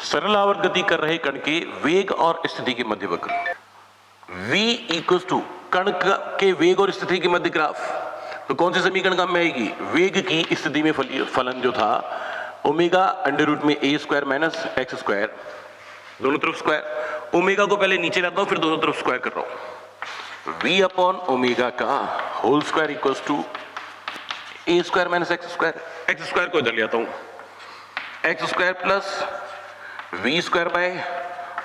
सरल आवर्त गति कर रहे कण के वेग और स्थिति के मध्य वक्र v इक्वल्स टू कण के वेग और स्थिति के मध्य ग्राफ। तो कौन सी समीकरण काम में आएगी? वेग की स्थिति में फलन जो था ओमेगा अंडर रूट में a square minus x square, दोनों तरफ स्क्वायर। ओमेगा को पहले नीचे लाता हूं फिर दोनों तरफ स्क्वायर कर रहा हूं। v अपॉन ओमेगा का whole square equals to a square minus x square को इधर ले आता हूं, x square plus v square by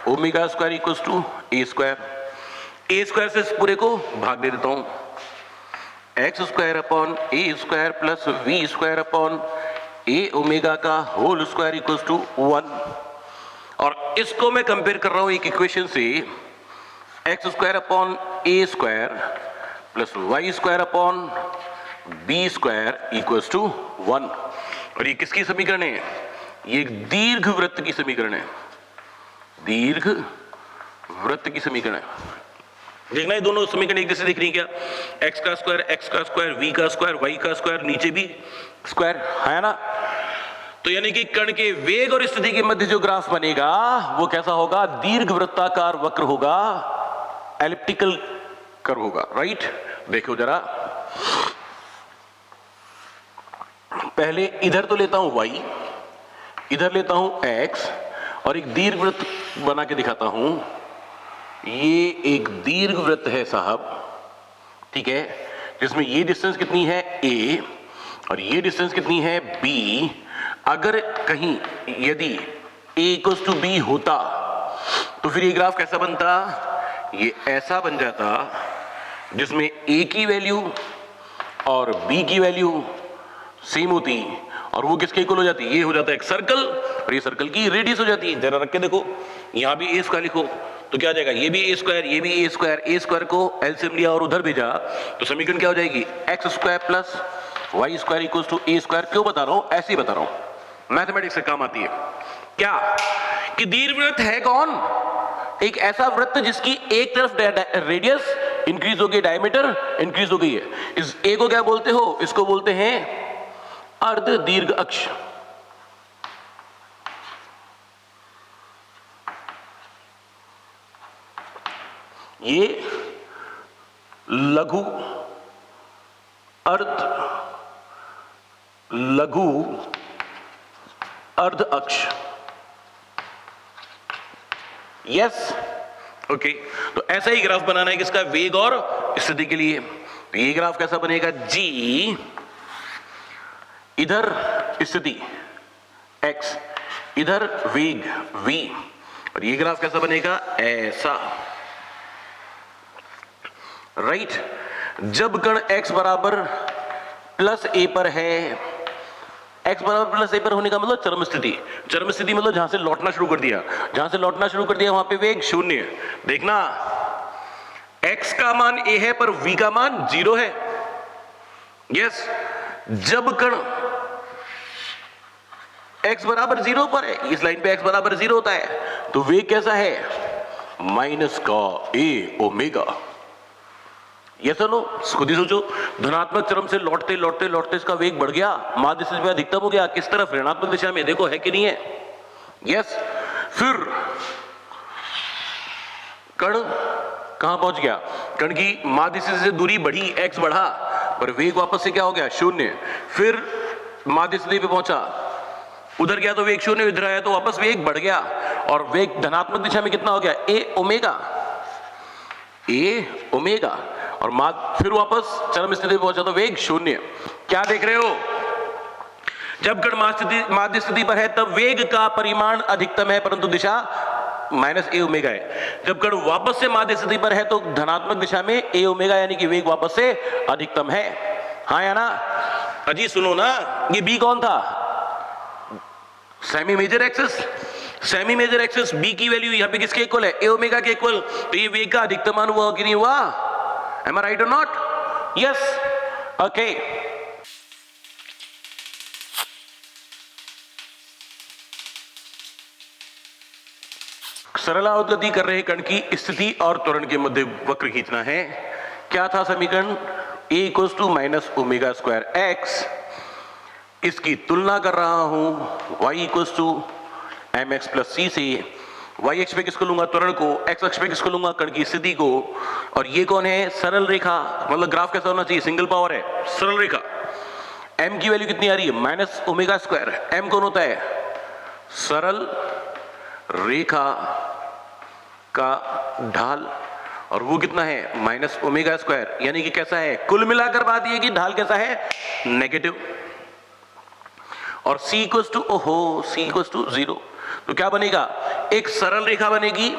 omega square equals to a square से इस पूरे को भाग दे देता हूं, x square upon a square plus v square upon a omega का होल स्क्वायर इक्वल्स टू 1। और इसको मैं कंपेयर कर रहा हूं एक इक्वेशन से, x square upon a square plus y square upon b square equals to 1। और ये किसकी समीकरण है? ये एक दीर्घ वृत्त की समीकरण है, दीर्घ वृत्त की समीकरण है। देखना ये दोनों समीकरण एक जैसे दिख रही क्या? x का स्क्वायर, v का स्क्वायर, y का स्क्वायर, नीचे भी स्क्वायर है ना। तो यानी कि कण के वेग और स्थिति के मध्य जो ग्राफ बनेगा वो कैसा होगा? दीर्घ वृत्ताकार वक्र होगा, एलिप्टिकल कर्व होगा, राइट। देखो जरा, पहले इधर तो लेता हूं y, इधर लेता हूं x और एक दीर्घ वृत्त बना के दिखाता हूं। ये एक दीर्घ वृत्त है साहब, ठीक है, जिसमें ये डिस्टेंस कितनी है a और ये डिस्टेंस कितनी है b। अगर कहीं यदि a इक्वल्स टू b होता तो फिर ये ग्राफ कैसा बनता? ये ऐसा बन जाता जिसमें a की वैल्यू और b की वैल्यू सेम होती और वो किसके इक्वल हो जाती? ये हो जाता है एक सर्कल और ये सर्कल की रेडियस हो जाती है। जरा रख के देखो, यहां भी a स्क्वायर लिखो तो क्या आ जाएगा? ये भी a स्क्वायर, ये भी a स्क्वायर को एलसीएम लिया और उधर भेजा तो समीकरण क्या हो जाएगी? X square plus y square equals to a square. क्यों बता रहा हूं? ऐसे ही बता रहा हूं, मैथमेटिक्स से काम आती है क्या कि दीर्घवृत्त है कौन? एक ऐसा वृत्त जिसकी एक तरफ रेडियस इंक्रीज हो गई, डायमीटर इंक्रीज हो गई है। इस a को क्या बोलते हो? इसको बोलते हैं अर्ध दीर्घ अक्ष। ये लघु अर्ध अक्ष। Yes, okay. तो ऐसा ही ग्राफ बनाना है किसका? वेग और स्थिति के लिए। तो ये ग्राफ कैसा बनेगा? जी, इधर स्थिति x, इधर वेग v, और ये ग्राफ कैसा बनेगा? ऐसा, राइट। जब कण x बराबर प्लस a पर है, x बराबर प्लस a पर होने का मतलब चरम स्थिति। चरम स्थिति मतलब जहां से लौटना शुरू कर दिया, जहां से लौटना शुरू कर दिया वहां पे वेग शून्य। देखना, x का मान a है पर v का मान 0 है। यस, जब कण x बराबर 0 पर है, इस लाइन पे x बराबर 0 होता है, तो वेग कैसा है? माइनस का a ओमेगा। ये सुनो, खुद ही सोचो, धनात्मक चरम से लौटते लौटते लौटते इसका वेग बढ़ गया, माध्य स्थिति में अधिकतम हो गया। किस तरफ? ऋणात्मक दिशा में। देखो है कि नहीं है? यस। फिर कण कहां पहुंच गया? कण की माध्य स्थिति से दूरी बढ़ी, x बढ़ा, पर वेग वापस से क्या हो गया? शून्य। फिर माध्य स्थिति पे पहुंचा, उधर गया तो वेग शून्य, इधर आया तो वापस वेग बढ़ गया और वेग धनात्मक दिशा में कितना हो गया? a omega. और फिर वापस चरम स्थिति पे पहुंचा तो वेग शून्य। क्या देख रहे हो? जब कण माध्य स्थिति पर है तब वेग का परिमाण अधिकतम है परंतु दिशा माइनस a ओमेगा है। जब कण वापस से माध्य स्थिति पर है तो धनात्मक दिशा में a ओमेगा यानी कि वेग वापस से अधिकतम है। हाँ या ना? अजी सुनो ना, ये b कौन था? सेमी मेजर एक्सिस b की वैल्यू यहां पे किसके इक्वल है? a ओमेगा के इक्वल। तो ये वेग का अधिकतम मान हुआ कि नहीं हुआ? एम आई राइट और नॉट? Yes, okay. सरल आवर्त गति कर रहे कण की स्थिति और त्वरण के मध्य वक्र खींचना है। क्या था समीकरण? a equals to minus omega square x, इसकी तुलना कर रहा हूं y equals to M X plus C से वाई एक्स पे किसको लूंगा, त्वरण को, एक्स अक्ष पे किसको लूंगा, कण की स्थिति को, और ये कौन है, सरल रेखा, मतलब ग्राफ कैसा होना चाहिए, सिंगल पावर है, सरल रेखा। एम की वैल्यू कितनी आ रही है, माइनस ओमेगा स्क्वायर। एम कौन होता है, सरल रेखा का ढाल, और वो कितना है, माइनस ओमेगा स्क्वायर, यानी कि कैसा है, कुल मिलाकर बात ये कि ढाल कैसा है, नेगेटिव। और c इक्वल्स टू, ओहो, c इक्वल्स टू 0, तो क्या बनेगा, एक सरल रेखा बनेगी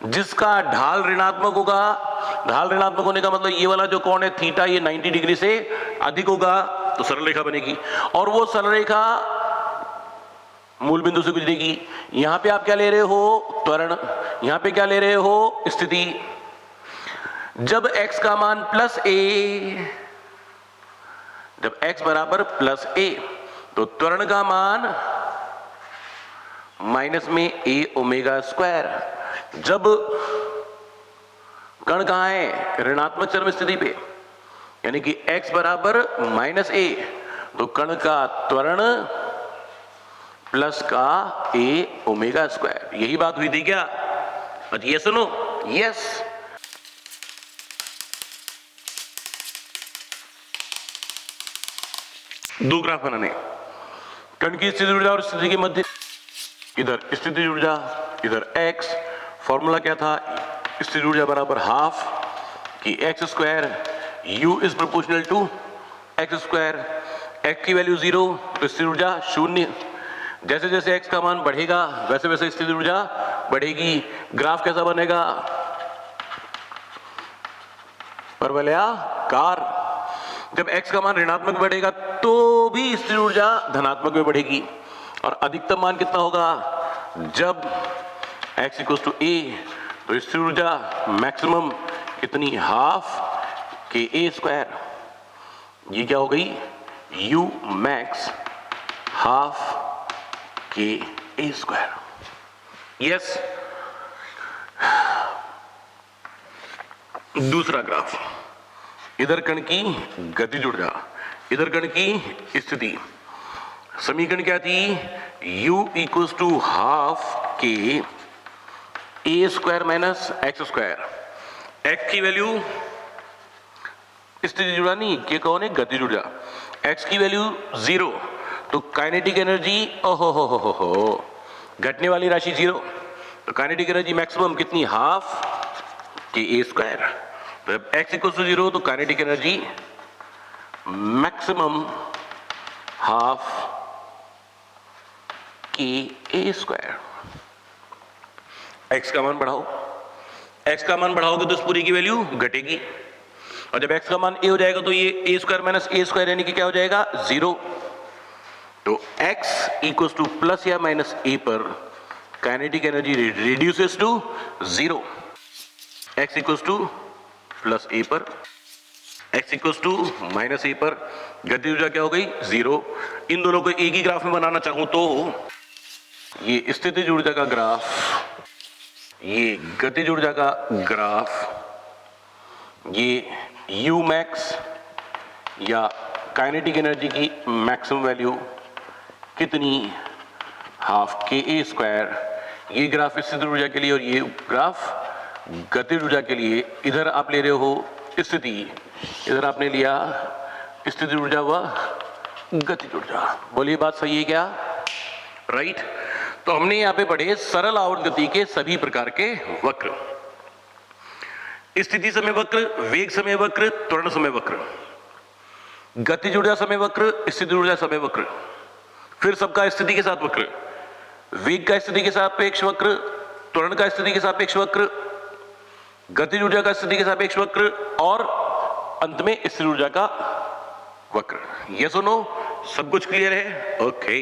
जिसका ढाल ऋणात्मक होगा। ढाल ऋणात्मक होने का मतलब ये वाला जो कोण है थीटा, ये 90 डिग्री से अधिक होगा, तो सरल रेखा बनेगी। और वो सरल रेखा मूल बिंदु से गुजरेगी। यहां पे आप क्या ले रहे हो, त्वरण, यहां पे क्या ले रहे हो, स्थिति। जब x का मान प्लस a, जब x बराबर प्लस a, तो त्वरण का मान माइनस में a ओमेगा स्क्वायर। जब कण कहां है, ऋणात्मक चरम स्थिति पे, यानी कि x बराबर माइनस a, तो कण का त्वरण प्लस का a ओमेगा स्क्वायर। यही बात हुई थी क्या, अच्छा ये सुनो, यस। दो ग्राफ बनाने, कण की स्थिति ऊर्जा और स्थिति के मध्य, इधर स्थिति ऊर्जा, इधर x। फॉर्मूला क्या था, स्थिति ऊर्जा बराबर हाफ की x square, u is proportional to x square. x की वैल्यू 0, तो स्थिति ऊर्जा 0। जैसे जैसे x का मान बढ़ेगा वैसे वैसे स्थिति ऊर्जा बढ़ेगी। ग्राफ कैसा बनेगा, परवलयाकार। जब x का मान ऋणात्मक बढ़ेगा तो भी स्थिति ऊर्जा धनात्मक में बढ़ेगी। और अधिकतम मान कितना होगा, जब x इक्वल्स टू a, तो स्थिति ऊर्जा मैक्सिमम कितनी, हाफ के a स्क्वायर। ये क्या हो गई, u मैक्स हाफ के a स्क्वायर। यस। दूसरा ग्राफ, इधर कण की गतिज ऊर्जा, इधर कण की स्थिति। समीकरण क्या थी, u इक्वल्स टू हाफ के a square minus x square. x की वैल्यू, स्थिति जुड़ा नहीं, ये कौन है, गतिज ऊर्जा। x की वैल्यू 0, तो काइनेटिक एनर्जी, ओहो हो, घटने वाली राशि 0, तो काइनेटिक एनर्जी मैक्सिमम कितनी, हाफ के a स्क्वायर। तो जब x इक्वल टू 0, तो काइनेटिक एनर्जी मैक्सिमम हाफ के a स्क्वायर। x का मान बढ़ाओ, x का मान बढ़ाओगे तो इस पूरी की वैल्यू घटेगी, और जब x का मान a हो जाएगा तो ये a square minus a square यानी कि क्या हो जाएगा, 0। तो x इक्वल्स टू प्लस या माइनस a पर kinetic energy reduces to 0। x equals to plus a पर, x equals to minus a पर गतिज ऊर्जा क्या हो गई, 0। इन दोनों को एक ही ग्राफ में बनाना चाहूं तो ये स्थितिज ऊर्जा का ग्राफ, ये गतिज ऊर्जा का ग्राफ, ये u मैक्स या काइनेटिक एनर्जी की मैक्सिमम वैल्यू कितनी, हाफ के a स्क्वायर। ये ग्राफ स्थितिज ऊर्जा के लिए और ये ग्राफ गतिज ऊर्जा के लिए। इधर आप ले रहे हो स्थिति, इधर आपने लिया स्थितिज ऊर्जा व गतिज ऊर्जा। बोलिए बात सही है क्या, राइट। तो हमने यहां पे पढ़े सरल आवर्त गति के सभी प्रकार के वक्र, स्थिति समय वक्र, वेग समय वक्र, त्वरण समय वक्र, गतिज ऊर्जा समय वक्र, स्थिति ऊर्जा समय वक्र, फिर सबका स्थिति के साथ वक्र, वेग का स्थिति के सापेक्ष वक्र, त्वरण का स्थिति के सापेक्ष वक्र, गतिज ऊर्जा का स्थिति के सापेक्ष वक्र, और अंत में स्थिर ऊर्जा का वक्र। ये सुनो, सब कुछ क्लियर है, ओके।